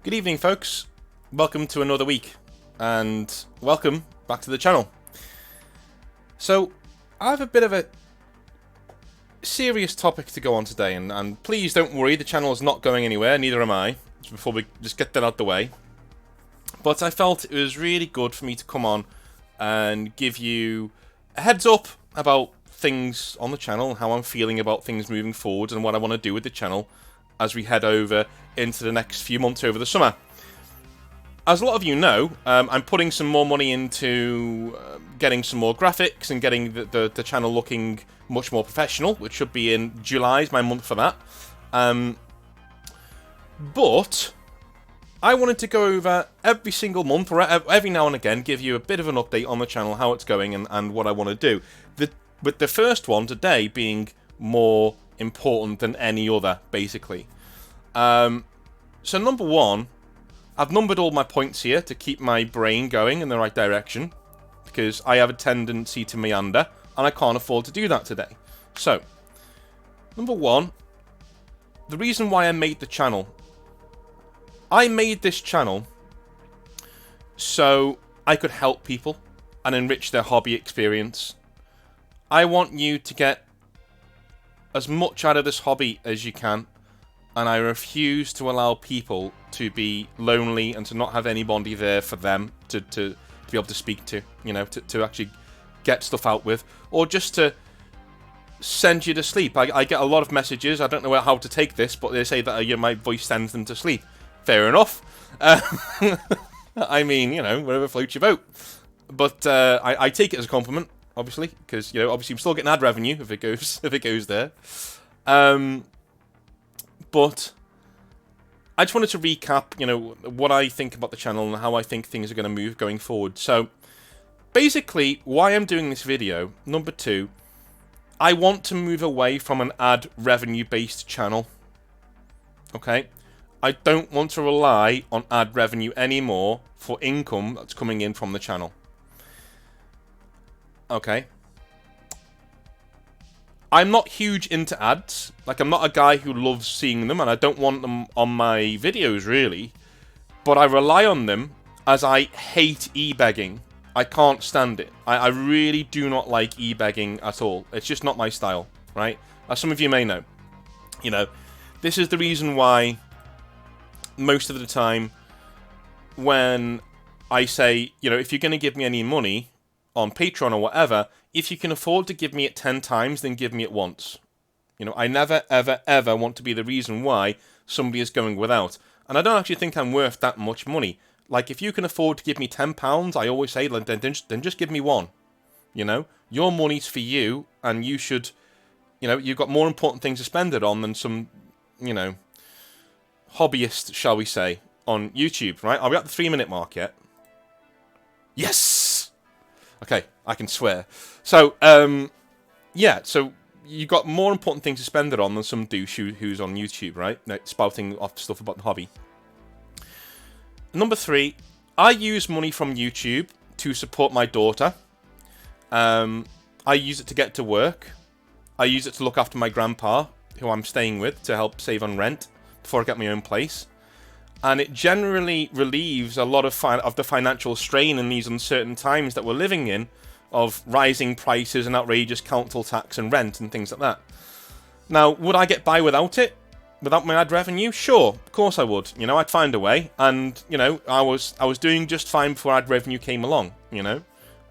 Good evening, folks. Welcome to another week, and welcome back to the channel. So, I have a bit of a serious topic to go on today, and please don't worry, the channel is not going anywhere, neither am I, before we just get that out the way. But I felt it was really good for me to come on and give you a heads up about things on the channel, how I'm feeling about things moving forward, and what I want to do with the channel as we head over into the next few months over the summer. As a lot of you know, I'm putting some more money into getting some more graphics and getting the channel looking much more professional, which should be in July, is my month for that. But I wanted to go over every single month, or every now and again, give you a bit of an update on the channel, how it's going, and what I want to do. With the first one today being more important than any other, basically. So number one, I've numbered all my points here to keep my brain going in the right direction, because I have a tendency to meander, and I can't afford to do that today. So, number one, the reason why I made the channel. I made this channel so I could help people and enrich their hobby experience. I want you to get as much out of this hobby as you can, and I refuse to allow people to be lonely and to not have anybody there for them to be able to speak to, you know, to actually get stuff out with, or just to send you to sleep. I get a lot of messages, I don't know how to take this, but they say that my voice sends them to sleep. Fair enough. I mean, you know, whatever floats your boat. But I take it as a compliment, obviously, because, you know, obviously I'm still getting ad revenue if it goes there. But I just wanted to recap, you know, what I think about the channel and how I think things are going to move going forward. So, basically, why I'm doing this video, number two, I want to move away from an ad revenue-based channel. Okay? I don't want to rely on ad revenue anymore for income that's coming in from the channel. Okay? I'm not huge into ads. Like, I'm not a guy who loves seeing them, and I don't want them on my videos, really. But I rely on them, as I hate e-begging. I can't stand it. I really do not like e-begging at all. It's just not my style, right? As some of you may know. You know, this is the reason why most of the time when I say, you know, if you're going to give me any money on Patreon or whatever, if you can afford to give me it 10 times, then give me it once. You know, I never, ever, ever want to be the reason why somebody is going without. And I don't actually think I'm worth that much money. Like, if you can afford to give me £10, I always say, then just give me one. You know, your money's for you, and you should, you know, you've got more important things to spend it on than some, you know, hobbyist, shall we say, on YouTube, right? Are we at the 3-minute mark yet? Yes! Okay, I can swear. So, yeah, so you got more important things to spend it on than some douche who's on YouTube, right? Like, spouting off stuff about the hobby. Number three, I use money from YouTube to support my daughter. I use it to get to work. I use it to look after my grandpa, who I'm staying with, to help save on rent before I get my own place. And it generally relieves a lot of the financial strain in these uncertain times that we're living in, of rising prices and outrageous council tax and rent and things like that. Now, would I get by without it? Without my ad revenue? Sure, of course I would. You know, I'd find a way. And, you know, I was doing just fine before ad revenue came along, you know.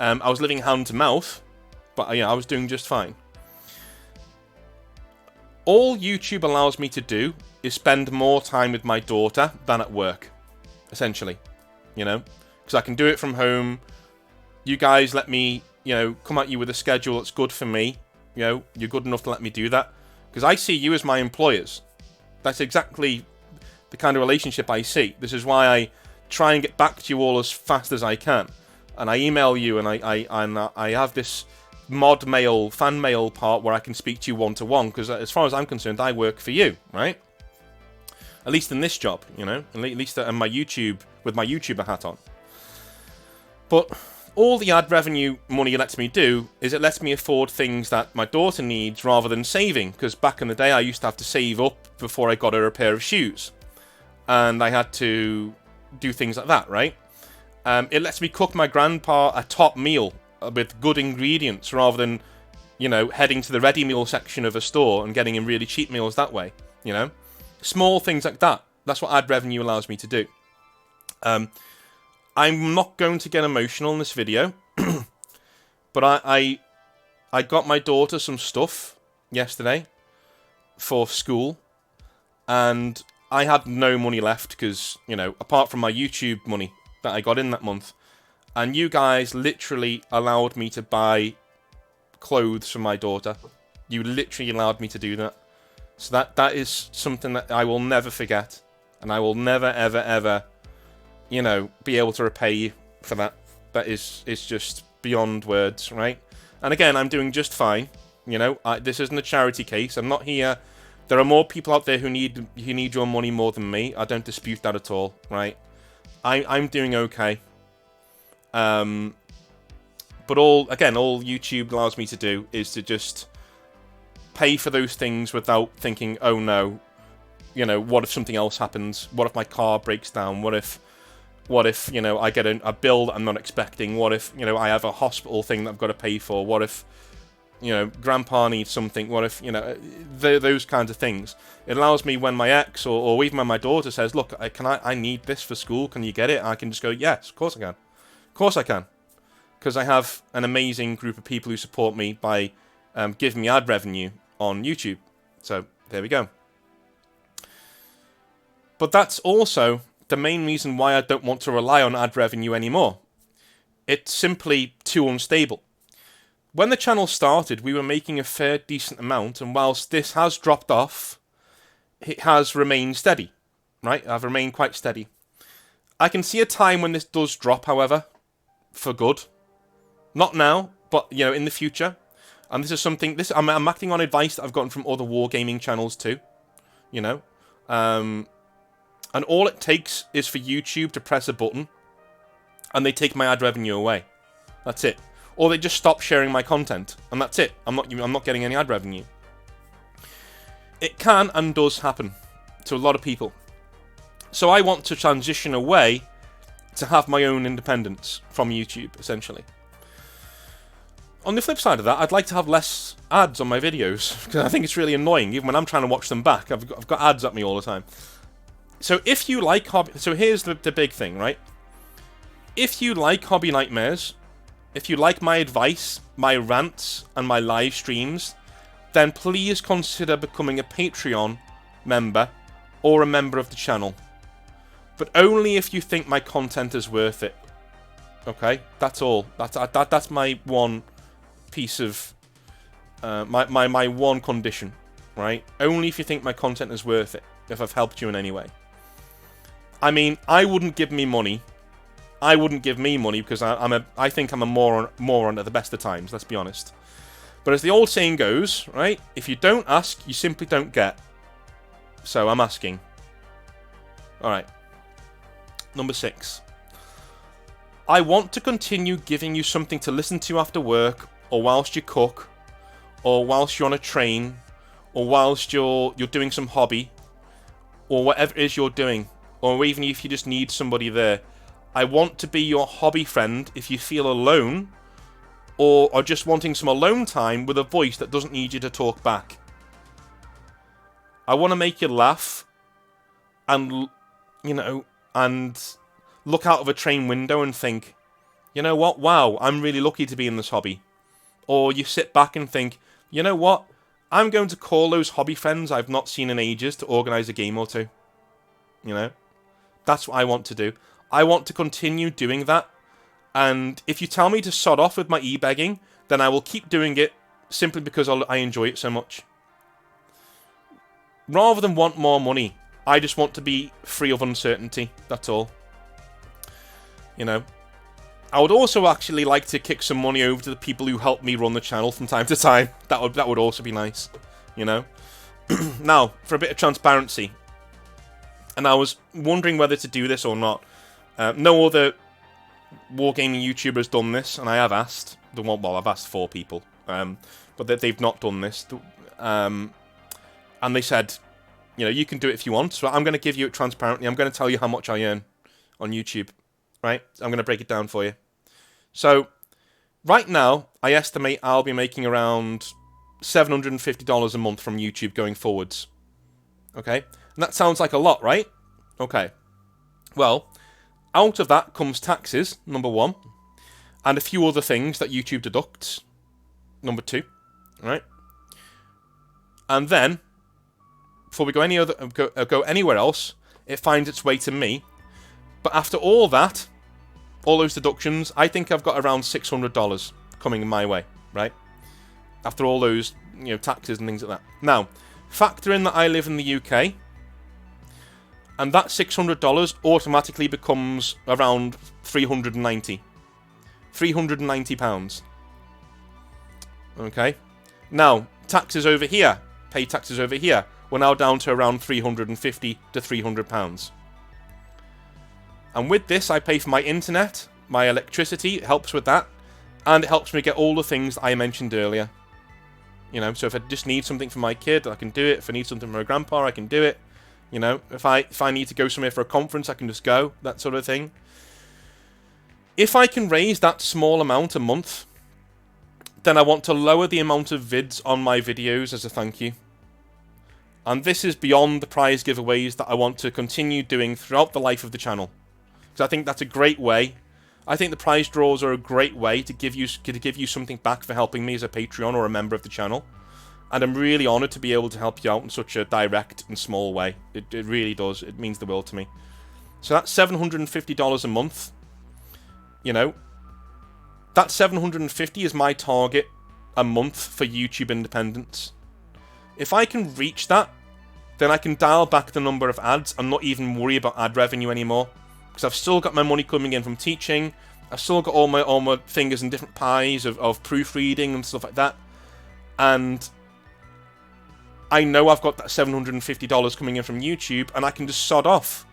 I was living hand to mouth, but, yeah, I was doing just fine. All YouTube allows me to do is spend more time with my daughter than at work, essentially, you know, because I can do it from home. You guys let me, you know, come at you with a schedule that's good for me. You know, you're good enough to let me do that, because I see you as my employers. That's exactly the kind of relationship I see. This is why I try and get back to you all as fast as I can, and I email you, and I have this mod mail, fan mail part where I can speak to you one-to-one, because as far as I'm concerned, I work for you, right? At least in this job, you know, at least on my YouTube, with my YouTuber hat on. But all the ad revenue money lets me do is it lets me afford things that my daughter needs rather than saving, because back in the day I used to have to save up before I got her a pair of shoes. and I had to do things like that, right? It lets me cook my grandpa a top meal with good ingredients rather than, you know, heading to the ready meal section of a store and getting him really cheap meals that way, you know? Small things like that. That's what ad revenue allows me to do. I'm not going to get emotional in this video, but I got my daughter some stuff yesterday for school, and I had no money left because, you know, apart from my YouTube money that I got in that month, and you guys literally allowed me to buy clothes for my daughter. You literally allowed me to do that. So that is something that I will never forget, and I will never, ever, ever, you know, be able to repay you for that. That is just beyond words, right? And again, I'm doing just fine. You know, this isn't a charity case. I'm not here. There are more people out there who need your money more than me. I don't dispute that at all, right? I'm doing okay. But all YouTube allows me to do is to just pay for those things without thinking, oh no, you know, what if something else happens? What if my car breaks down? What if, you know, I get a bill that I'm not expecting? What if, you know, I have a hospital thing that I've got to pay for? What if, you know, grandpa needs something? What if, you know, those kinds of things? It allows me when my ex or even when my daughter says, look, I need this for school, can you get it? I can just go, yes, of course I can. Of course I can. Because I have an amazing group of people who support me by giving me ad revenue on YouTube. So, there we go. But that's also the main reason why I don't want to rely on ad revenue anymore. It's simply too unstable. When the channel started, we were making a fair decent amount, and whilst this has dropped off, it has remained steady, right? I've remained quite steady. I can see a time when this does drop, however, for good. Not now, but, you know, in the future. And this is something, I'm acting on advice that I've gotten from other wargaming channels too, you know. And all it takes is for YouTube to press a button, and they take my ad revenue away. That's it. Or they just stop sharing my content, and that's it. I'm not getting any ad revenue. It can and does happen to a lot of people. So I want to transition away to have my own independence from YouTube, essentially. On the flip side of that, I'd like to have less ads on my videos, because I think it's really annoying. Even when I'm trying to watch them back, I've got ads at me all the time. So if you like hobby... So here's the big thing, right? If you like Hobby Nightmares, if you like my advice, my rants, and my live streams, then please consider becoming a Patreon member or a member of the channel. But only if you think my content is worth it. Okay? That's all. That's my one piece of... my one condition, right? Only if you think my content is worth it, if I've helped you in any way. I mean, I wouldn't give me money. I wouldn't give me money because I think I'm a moron at the best of times, let's be honest. But as the old saying goes, right? If you don't ask, you simply don't get. So I'm asking. Alright. Number 6. I want to continue giving you something to listen to after work, or whilst you cook, or whilst you're on a train, or whilst you're doing some hobby, or whatever it is you're doing, or even if you just need somebody there. I want to be your hobby friend if you feel alone, or are just wanting some alone time with a voice that doesn't need you to talk back. I want to make you laugh, and, you know, and look out of a train window and think, you know what, wow, I'm really lucky to be in this hobby. Or you sit back and think, you know what, I'm going to call those hobby friends I've not seen in ages to organise a game or two. You know? That's what I want to do. I want to continue doing that, and if you tell me to sod off with my e-begging, then I will keep doing it simply because I enjoy it so much. Rather than want more money, I just want to be free of uncertainty, that's all. You know, I would also actually like to kick some money over to the people who help me run the channel from time to time. That would also be nice, you know. Now, for a bit of transparency, and I was wondering whether to do this or not. No other wargaming YouTuber has done this, and I have asked. Well, I've asked 4 people, but they've not done this. And they said, You know, you can do it if you want. So I'm going to give you it transparently. I'm going to tell you how much I earn on YouTube, right? I'm going to break it down for you. So right now, I estimate I'll be making around $750 a month from YouTube going forwards. Okay? And that sounds like a lot, right? Okay. Well, out of that comes taxes, number one, and a few other things that YouTube deducts, number two, right? And then, before we go go anywhere else, it finds its way to me. But after all that, all those deductions, I think I've got around $600 coming my way, right? After all those, you know, taxes and things like that. Now, factor in that I live in the UK, and that $600 automatically becomes around £390. £390. Okay? Now, taxes over here, pay taxes over here, we're now down to around £350 to £300. And with this, I pay for my internet, my electricity, it helps with that, and it helps me get all the things that I mentioned earlier. You know, so if I just need something for my kid, I can do it. If I need something for my grandpa, I can do it. You know, if I need to go somewhere for a conference, I can just go, that sort of thing. If I can raise that small amount a month, then I want to lower the amount of vids on my videos as a thank you. And this is beyond the prize giveaways that I want to continue doing throughout the life of the channel. Because I think that's a great way. I think the prize draws are a great way to give you something back for helping me as a Patreon or a member of the channel. And I'm really honoured to be able to help you out in such a direct and small way. It really does. It means the world to me. So that's $750 a month. You know, that $750 is my target a month for YouTube independence. If I can reach that, then I can dial back the number of ads and not even worry about ad revenue anymore. Because I've still got my money coming in from teaching. I've still got all my fingers in different pies of proofreading and stuff like that. And I know I've got that $750 coming in from YouTube, and I can just sod off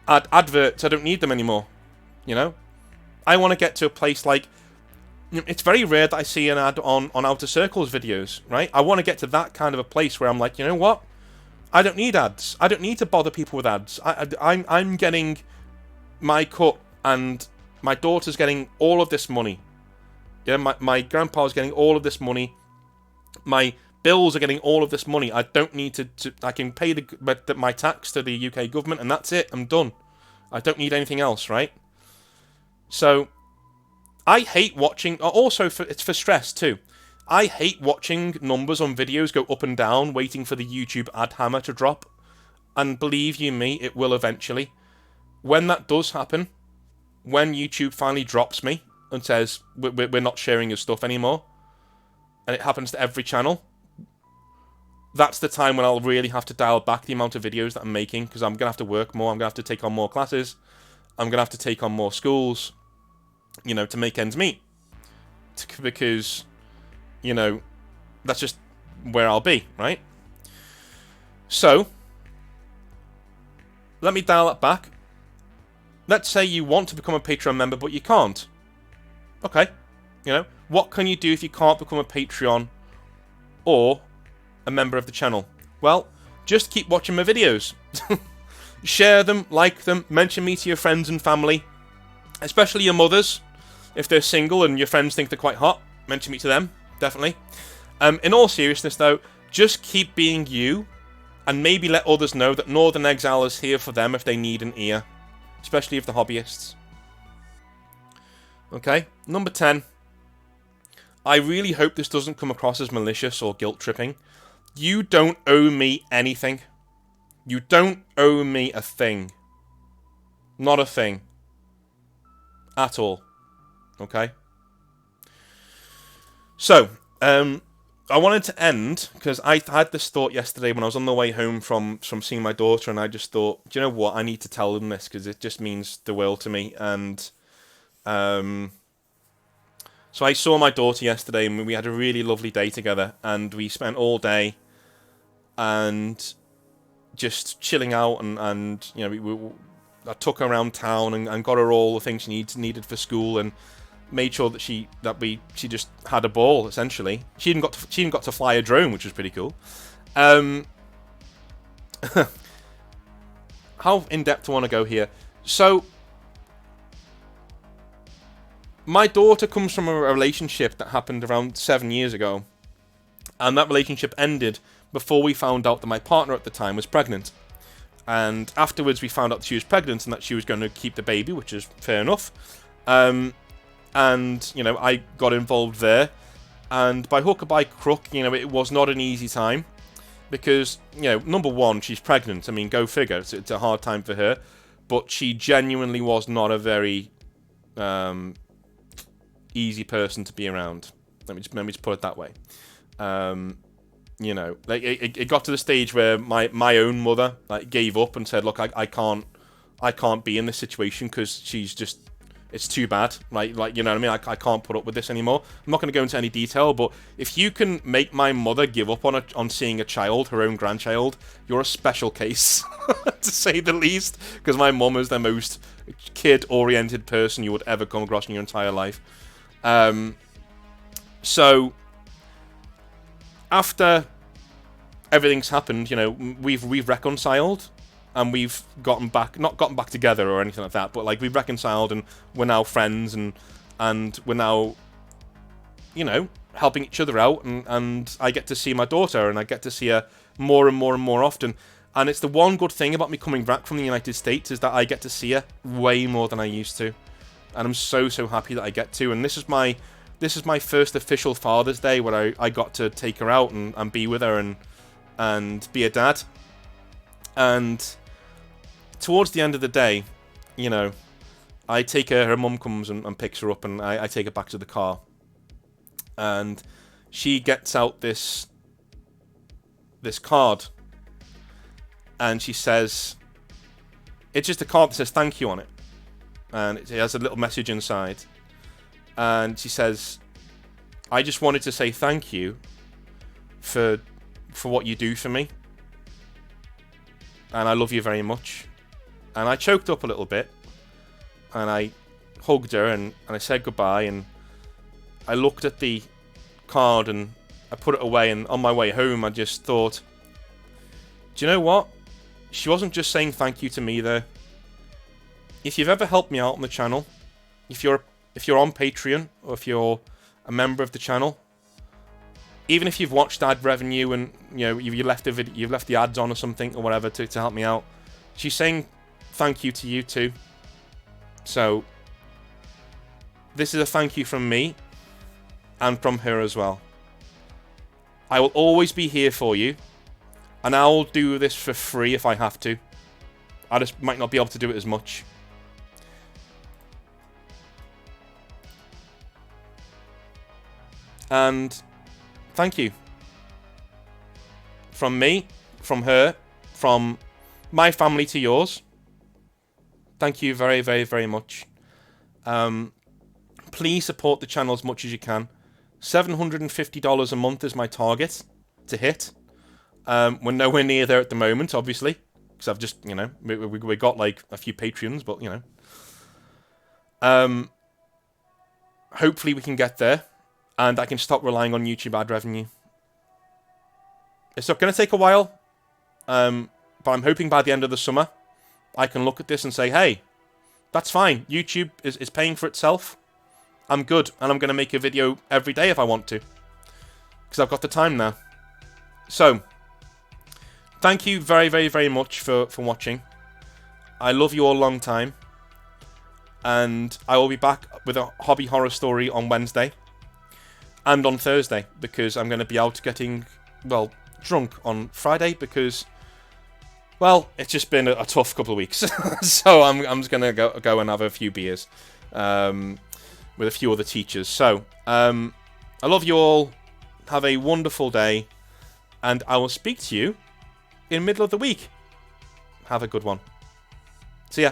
adverts. I don't need them anymore. You know? I want to get to a place like... It's very rare that I see an ad on Outer Circles videos, right? I want to get to that kind of a place where I'm like, you know what? I don't need ads. I don't need to bother people with ads. I'm getting my cut, and my daughter's getting all of this money. Yeah, my grandpa's getting all of this money. My bills are getting all of this money. I don't need to I can pay my tax to the UK government, and that's it. I'm done. I don't need anything else, right? So, I hate watching... Also, it's for stress, too. I hate watching numbers on videos go up and down, waiting for the YouTube ad hammer to drop. And believe you me, it will eventually. When that does happen, when YouTube finally drops me and says, we're not sharing your stuff anymore, and it happens to every channel, that's the time when I'll really have to dial back the amount of videos that I'm making, because I'm going to have to work more, I'm going to have to take on more classes, I'm going to have to take on more schools, you know, to make ends meet. Because, you know, that's just where I'll be, right? So, let me dial that back. Let's say you want to become a Patreon member, but you can't. Okay. You know, what can you do if you can't become a Patreon or a member of the channel? Well, just keep watching my videos. Share them, like them, mention me to your friends and family. Especially your mothers. If they're single and your friends think they're quite hot, mention me to them, definitely. In all seriousness, though, just keep being you, and maybe let others know that Northern Exile is here for them if they need an ear, especially if they're hobbyists. Okay, number 10. I really hope this doesn't come across as malicious or guilt-tripping. You don't owe me anything. You don't owe me a thing. Not a thing. At all. Okay? So, I wanted to end, because I had this thought yesterday when I was on the way home from seeing my daughter, and I just thought, do you know what, I need to tell them this, because it just means the world to me, and, so I saw my daughter yesterday, and we had a really lovely day together, and we spent all day, and just chilling out, and you know, I took her around town, and got her all the things she needed for school, and made sure that she just had a ball, essentially. She even got to fly a drone, which was pretty cool. And how in-depth do I want to go here? So, my daughter comes from a relationship that happened around 7 years ago. And that relationship ended before we found out that my partner at the time was pregnant. And afterwards we found out that she was pregnant and that she was going to keep the baby, which is fair enough. And, you know, I got involved there. And by hook or by crook, you know, it was not an easy time. Because, you know, number one, she's pregnant. I mean, go figure. It's a hard time for her. But she genuinely was not a very easy person to be around. Let me just put it that way. You know, like it got to the stage where my own mother like gave up and said, "Look, I can't be in this situation because she's just, it's too bad." Like you know what I mean? I can't put up with this anymore. I'm not going to go into any detail, but if you can make my mother give up on seeing a child, her own grandchild, you're a special case, to say the least. Because my mum is the most kid-oriented person you would ever come across in your entire life. So after everything's happened, you know, we've reconciled and we've not gotten back together or anything like that, but like we've reconciled and we're now friends and we're now, you know, helping each other out, and I get to see my daughter and I get to see her more and more and more often. And it's the one good thing about me coming back from the United States is that I get to see her way more than I used to. And I'm so happy that I get to. And this is my first official Father's Day where I got to take her out and be with her and be a dad. And towards the end of the day, you know, I take her mum comes and picks her up, and I take her back to the car. And she gets out this card. And she says, it's just a card that says thank you on it. And it has a little message inside. And she says, I just wanted to say thank you for what you do for me. And I love you very much. And I choked up a little bit. And I hugged her and I said goodbye. And I looked at the card and I put it away. And on my way home, I just thought, do you know what? She wasn't just saying thank you to me there. If you've ever helped me out on the channel, if you're on Patreon or if you're a member of the channel, even if you've watched ad revenue and you know you've left the ads on or something or whatever to help me out, she's saying thank you to you too. So this is a thank you from me and from her as well. I will always be here for you, and I'll do this for free if I have to. I just might not be able to do it as much. And thank you. From me, from her, from my family to yours. Thank you very, very, very much. Please support the channel as much as you can. $750 a month is my target to hit. We're nowhere near there at the moment, obviously. Because I've just, you know, we got like a few Patreons, but, you know. Hopefully we can get there. And I can stop relying on YouTube ad revenue. It's not going to take a while. But I'm hoping by the end of the summer, I can look at this and say, hey, that's fine. YouTube is paying for itself. I'm good. And I'm going to make a video every day if I want to. Because I've got the time now. So, thank you very, very, very much for watching. I love you all a long time. And I will be back with a hobby horror story on Wednesday. And on Thursday, because I'm going to be out getting, well, drunk on Friday because, well, it's just been a tough couple of weeks. So I'm just going to go and have a few beers with a few other teachers. So, I love you all. Have a wonderful day. And I will speak to you in the middle of the week. Have a good one. See ya.